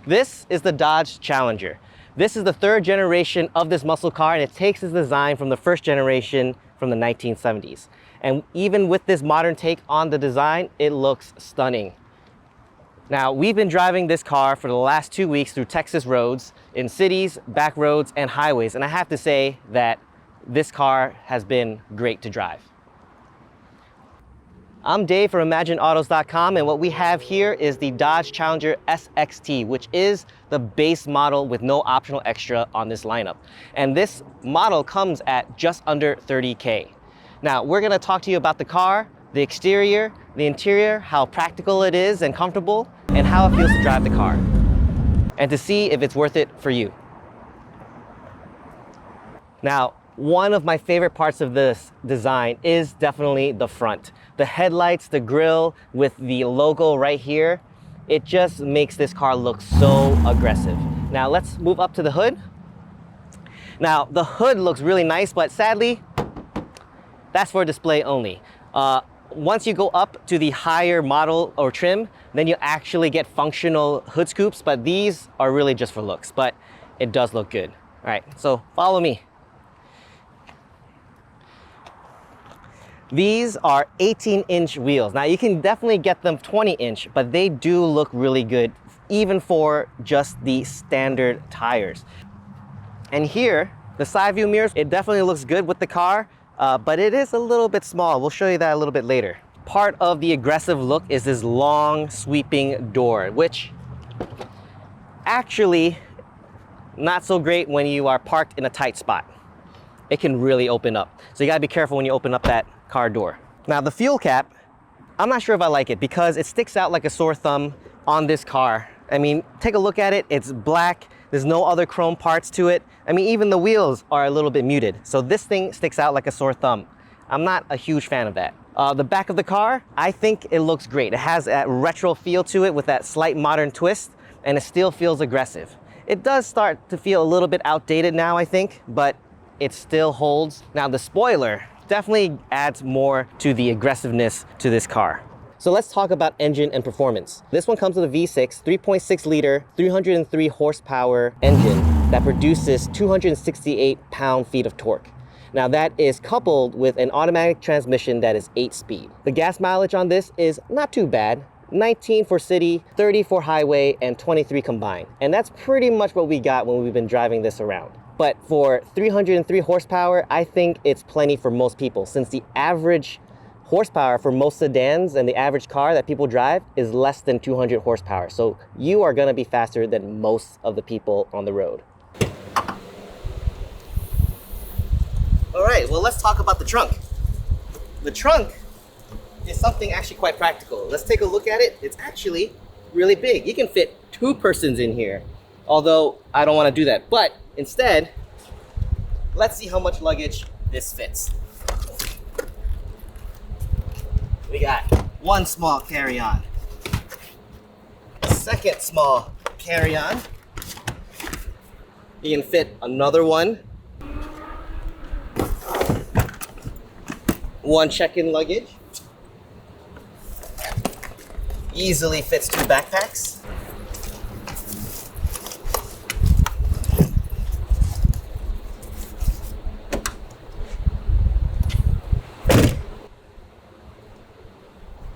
This is the Dodge Challenger. This is the third generation of this muscle car, and it takes its design from the first generation from the 1970s. And even with this modern take on the design, it looks stunning. Now, we've been driving this car for the last 2 weeks through Texas roads, in cities, back roads, and highways, and I have to say that this car has been great to drive. I'm Dave from ImagineAutos.com, and what we have here is the Dodge Challenger SXT, which is the base model with no optional extra on this lineup. And this model comes at just under $30K. Now, we're gonna talk to you about the car, the exterior, the interior, how practical it is and comfortable, and how it feels to drive the car, and to see if it's worth it for you. Now, one of my favorite parts of this design is definitely the front. The headlights, the grille with the logo right here, it just makes this car look so aggressive. Now let's move up to the hood. Now the hood looks really nice, but sadly, that's for display only. Once you go up to the higher model or trim, then you actually get functional hood scoops, but these are really just for looks, but it does look good. All right, so follow me. These are 18-inch wheels. Now you can definitely get them 20-inch, but they do look really good, even for just the standard tires. And here, the side view mirrors, it definitely looks good with the car, but it is a little bit small. We'll show you that a little bit later. Part of the aggressive look is this long sweeping door, which actually not so great when you are parked in a tight spot. It can really open up. So you gotta be careful when you open up that car door. Now the fuel cap, I'm not sure if I like it because it sticks out like a sore thumb on this car. I mean, take a look at it. It's black. There's no other chrome parts to it. I mean, even the wheels are a little bit muted. So this thing sticks out like a sore thumb. I'm not a huge fan of that. The back of the car, I think it looks great. It has that retro feel to it with that slight modern twist, and it still feels aggressive. It does start to feel a little bit outdated now, I think, but it still holds. Now the spoiler definitely adds more to the aggressiveness to this car. So let's talk about engine and performance. This one comes with a V6 3.6 liter, 303 horsepower engine that produces 268 pound-feet of torque. Now that is coupled with an automatic transmission that is 8-speed. The gas mileage on this is not too bad. 19 for city, 30 for highway, and 23 combined. And that's pretty much what we got when we've been driving this around. But for 303 horsepower, I think it's plenty for most people, since the average horsepower for most sedans and the average car that people drive is less than 200 horsepower. So you are gonna be faster than most of the people on the road. All right, well, let's talk about the trunk. The trunk is something actually quite practical. Let's take a look at it. It's actually really big. You can fit 2 persons in here, although I don't wanna do that. But instead, let's see how much luggage this fits. We got one small carry-on, a second small carry-on. You can fit another one check-in luggage. Easily fits 2 backpacks.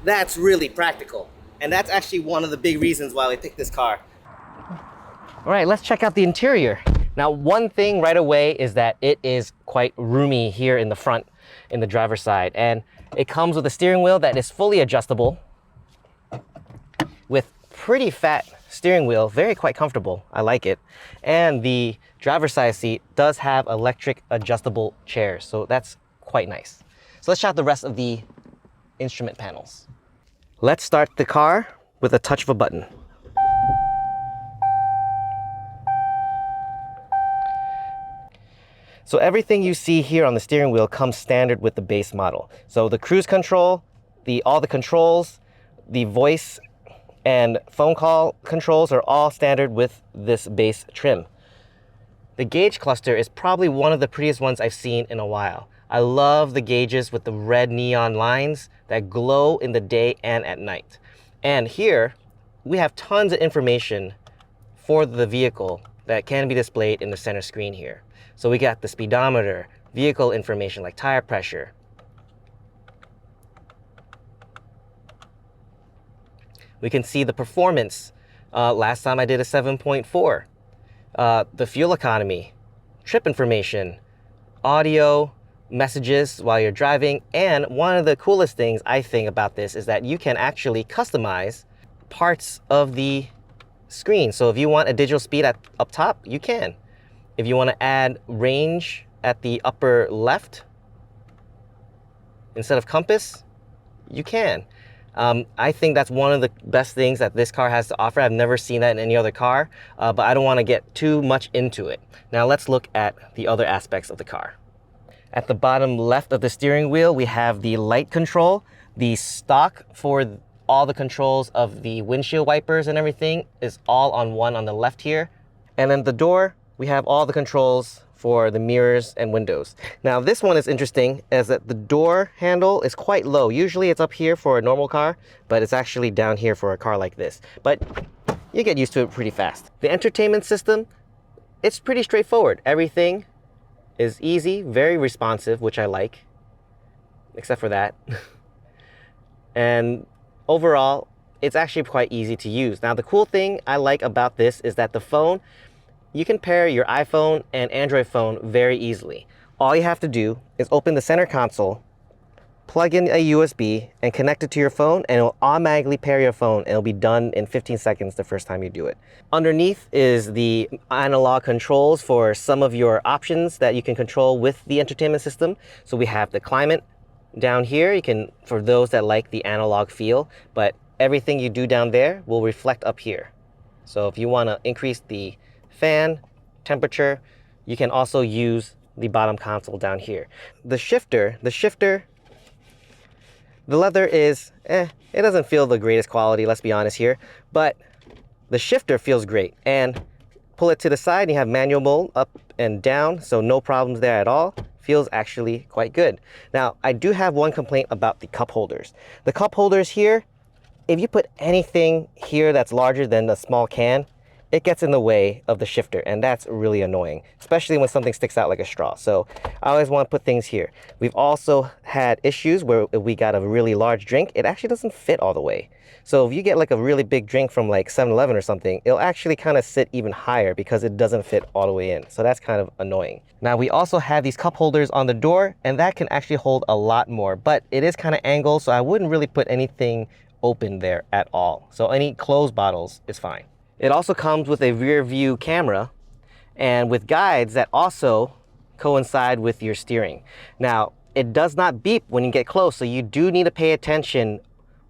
That's really practical. And that's actually one of the big reasons why we picked this car. All right, let's check out the interior. Now, one thing right away is that it is quite roomy here in the front, in the driver's side. And it comes with a steering wheel that is fully adjustable with pretty fat steering wheel, quite comfortable. I like it. And the driver's side seat does have electric adjustable chairs, so that's quite nice. So let's check out the rest of the instrument panels. Let's start the car with a touch of a button. So everything you see here on the steering wheel comes standard with the base model. So the cruise control, all the controls, the voice and phone call controls are all standard with this base trim. The gauge cluster is probably one of the prettiest ones I've seen in a while. I love the gauges with the red neon lines that glow in the day and at night. And here we have tons of information for the vehicle that can be displayed in the center screen here. So we got the speedometer, vehicle information like tire pressure. We can see the performance. Last time I did a 7.4. The fuel economy, trip information, audio, messages while you're driving. And one of the coolest things I think about this is that you can actually customize parts of the screen. So if you want a digital speed up top, you can. If you want to add range at the upper left instead of compass, you can. I think that's one of the best things that this car has to offer. I've never seen that in any other car, but I don't want to get too much into it. Now let's look at the other aspects of the car. At the bottom left of the steering wheel, we have the light control. The stock for all the controls of the windshield wipers and everything is all on one on the left here. And then the door, we have all the controls for the mirrors and windows. Now this one is interesting as that the door handle is quite low. Usually it's up here for a normal car, but it's actually down here for a car like this. But you get used to it pretty fast. The entertainment system, it's pretty straightforward. Everything is easy, very responsive, which I like, except for that. And overall, it's actually quite easy to use. Now the cool thing I like about this is that the phone, you can pair your iPhone and Android phone very easily. All you have to do is open the center console, plug in a USB, and connect it to your phone, and it'll automatically pair your phone, and it'll be done in 15 seconds the first time you do it. Underneath is the analog controls for some of your options that you can control with the entertainment system. So we have the climate down here. You can, for those that like the analog feel, but everything you do down there will reflect up here. So if you want to increase the fan temperature, you can also use the bottom console down here. The shifter, the leather is, it doesn't feel the greatest quality, let's be honest here, but the shifter feels great. And pull it to the side, and you have manual mode up and down, so no problems there at all. Feels actually quite good. Now, I do have one complaint about the cup holders. The cup holders here, if you put anything here that's larger than a small can, it gets in the way of the shifter, and that's really annoying, especially when something sticks out like a straw. So I always want to put things here. We've also had issues where if we got a really large drink, it actually doesn't fit all the way. So if you get like a really big drink from like 7-Eleven or something, it'll actually kind of sit even higher because it doesn't fit all the way in. So that's kind of annoying. Now we also have these cup holders on the door, and that can actually hold a lot more, but it is kind of angled, so I wouldn't really put anything open there at all. So any closed bottles is fine. It also comes with a rear view camera and with guides that also coincide with your steering. Now, it does not beep when you get close, so you do need to pay attention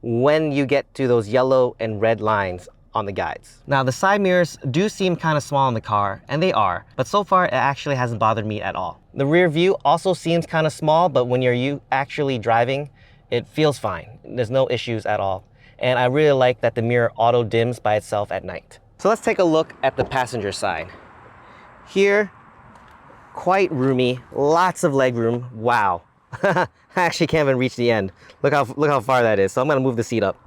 when you get to those yellow and red lines on the guides. Now, the side mirrors do seem kind of small in the car, and they are, but so far it actually hasn't bothered me at all. The rear view also seems kind of small, but when you're actually driving, it feels fine. There's no issues at all. And I really like that the mirror auto dims by itself at night. So let's take a look at the passenger side. Here, quite roomy, lots of leg room. Wow. I actually can't even reach the end. Look how far that is. So I'm gonna move the seat up.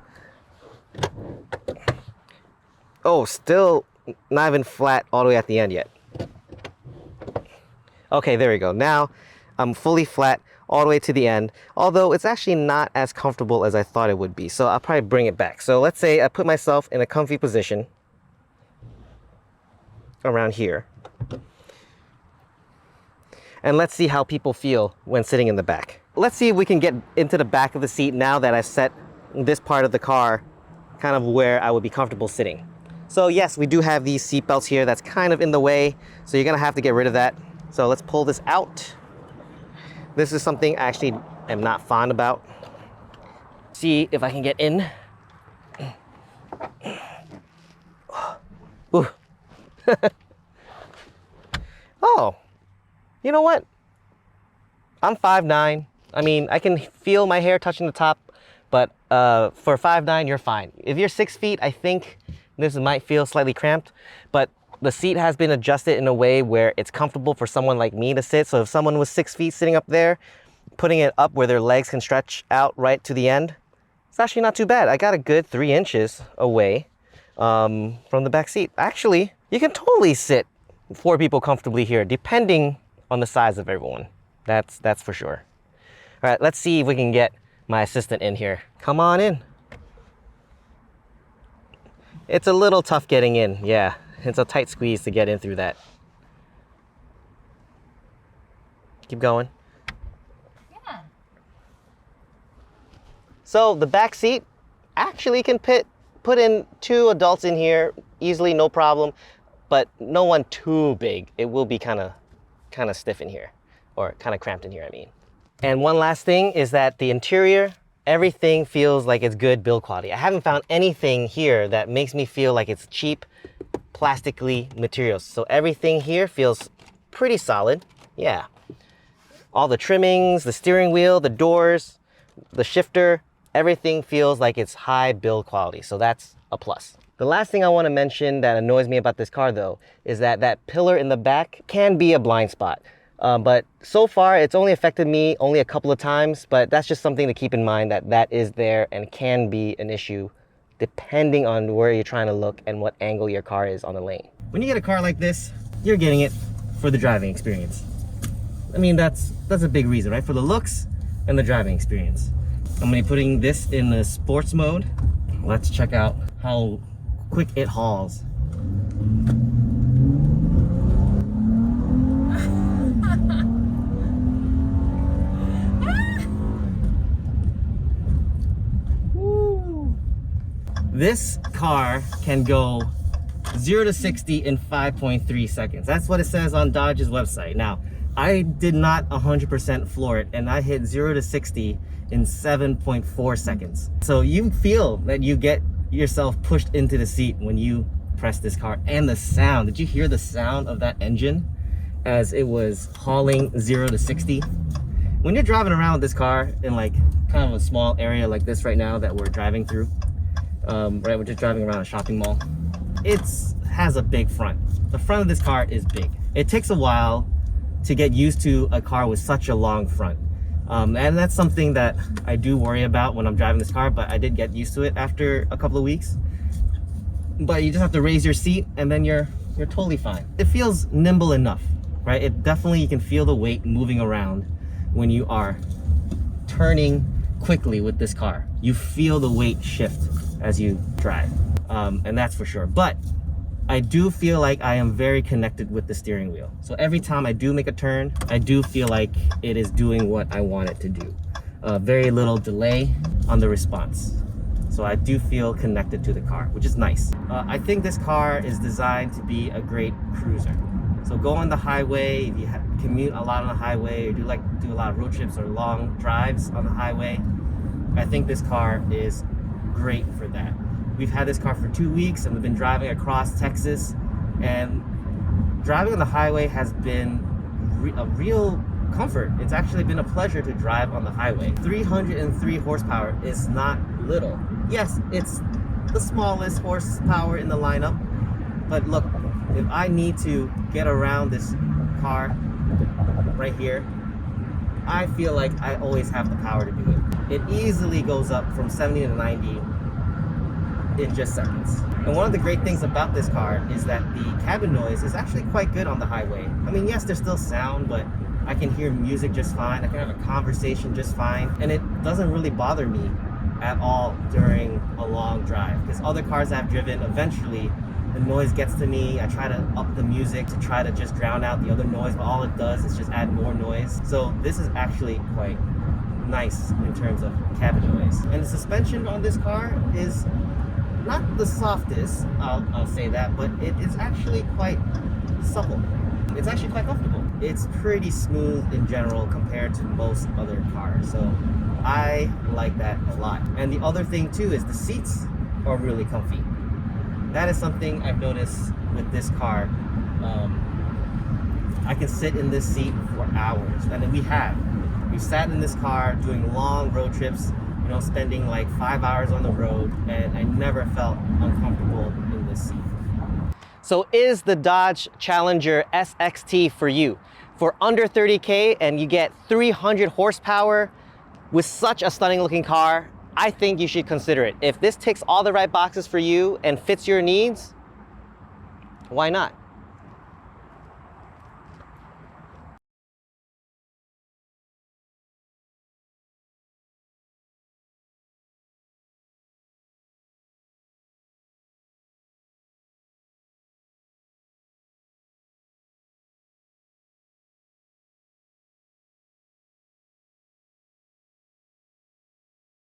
Oh, still not even flat all the way at the end yet. Okay, there we go. Now I'm fully flat all the way to the end, although it's actually not as comfortable as I thought it would be. So I'll probably bring it back. So let's say I put myself in a comfy position around here. And let's see how people feel when sitting in the back. Let's see if we can get into the back of the seat now that I've set this part of the car kind of where I would be comfortable sitting. So yes, we do have these seat belts here that's kind of in the way, so you're gonna have to get rid of that. So let's pull this out. This is something I actually am not fond about. See if I can get in. Ooh. Oh, you know what? I'm 5'9". I mean, I can feel my hair touching the top, but for 5'9", you're fine. If you're 6 feet, I think this might feel slightly cramped, but the seat has been adjusted in a way where it's comfortable for someone like me to sit. So if someone was 6 feet sitting up there, putting it up where their legs can stretch out right to the end, it's actually not too bad. I got a good 3 inches away from the back seat. Actually, You can totally sit 4 people comfortably here, depending on the size of everyone. That's for sure. All right, let's see if we can get my assistant in here. Come on in. It's a little tough getting in, yeah. It's a tight squeeze to get in through that. Keep going. Yeah. So the back seat actually can put in 2 adults in here easily, no problem, but no one too big. It will be kind of stiff in here, or kind of cramped in here, I mean. And one last thing is that the interior, everything feels like it's good build quality. I haven't found anything here that makes me feel like it's cheap, plastically materials. So everything here feels pretty solid. Yeah. All the trimmings, the steering wheel, the doors, the shifter, everything feels like it's high build quality. So that's a plus. The last thing I want to mention that annoys me about this car though, is that that pillar in the back can be a blind spot. But so far it's only affected me only a couple of times, but that's just something to keep in mind, that is there and can be an issue depending on where you're trying to look and what angle your car is on the lane. When you get a car like this, you're getting it for the driving experience. I mean, that's a big reason, right? For the looks and the driving experience. I'm gonna be putting this in the sports mode. Let's check out how quick it hauls. This car can go 0 to 60 in 5.3 seconds. That's what it says on Dodge's website. Now, I did not 100% floor it, and I hit 0 to 60 in 7.4 seconds. So you feel that you get yourself pushed into the seat when you press this car. And the sound, did you hear the sound of that engine as it was hauling 0 to 60? When you're driving around with this car in like kind of a small area like this right now that we're driving through, right, we're just driving around a shopping mall, it has a big front. The front of this car is big. It takes a while to get used to a car with such a long front. And that's something that I do worry about when I'm driving this car, but I did get used to it after a couple of weeks. But you just have to raise your seat and then you're totally fine. It feels nimble enough, right? It definitely, you can feel the weight moving around when you are turning quickly with this car. You feel the weight shift as you drive, and that's for sure. But I do feel like I am very connected with the steering wheel. So every time I do make a turn, I do feel like it is doing what I want it to do. Very little delay on the response. So I do feel connected to the car, which is nice. I think this car is designed to be a great cruiser. So go on the highway, if you commute a lot on the highway, or do a lot of road trips or long drives on the highway, I think this car is great for that. We've had this car for 2 weeks and we've been driving across Texas, and driving on the highway has been a real comfort. It's actually been a pleasure to drive on the highway. 303 horsepower is not little. Yes, it's the smallest horsepower in the lineup, but look, if I need to get around this car right here, I feel like I always have the power to do it. It easily goes up from 70 to 90 in just seconds. And one of the great things about this car is that the cabin noise is actually quite good on the highway. I mean, yes, there's still sound, but I can hear music just fine. I can have a conversation just fine. And it doesn't really bother me at all during a long drive. Because other cars I've driven, eventually the noise gets to me. I try to up the music to try to just drown out the other noise, but all it does is just add more noise. So this is actually quite nice in terms of cabin noise. And the suspension on this car is not the softest, I'll say that, but it is actually quite supple. It's actually quite comfortable. It's pretty smooth in general compared to most other cars, so I like that a lot. And the other thing too is the seats are really comfy. That is something I've noticed with this car. I can sit in this seat for hours, and we've sat in this car doing long road trips, you know, spending like 5 hours on the road, and I never felt uncomfortable in this seat. So is the Dodge Challenger SXT for you? For under 30K and you get 300 horsepower with such a stunning looking car, I think you should consider it. If this ticks all the right boxes for you and fits your needs, Why not?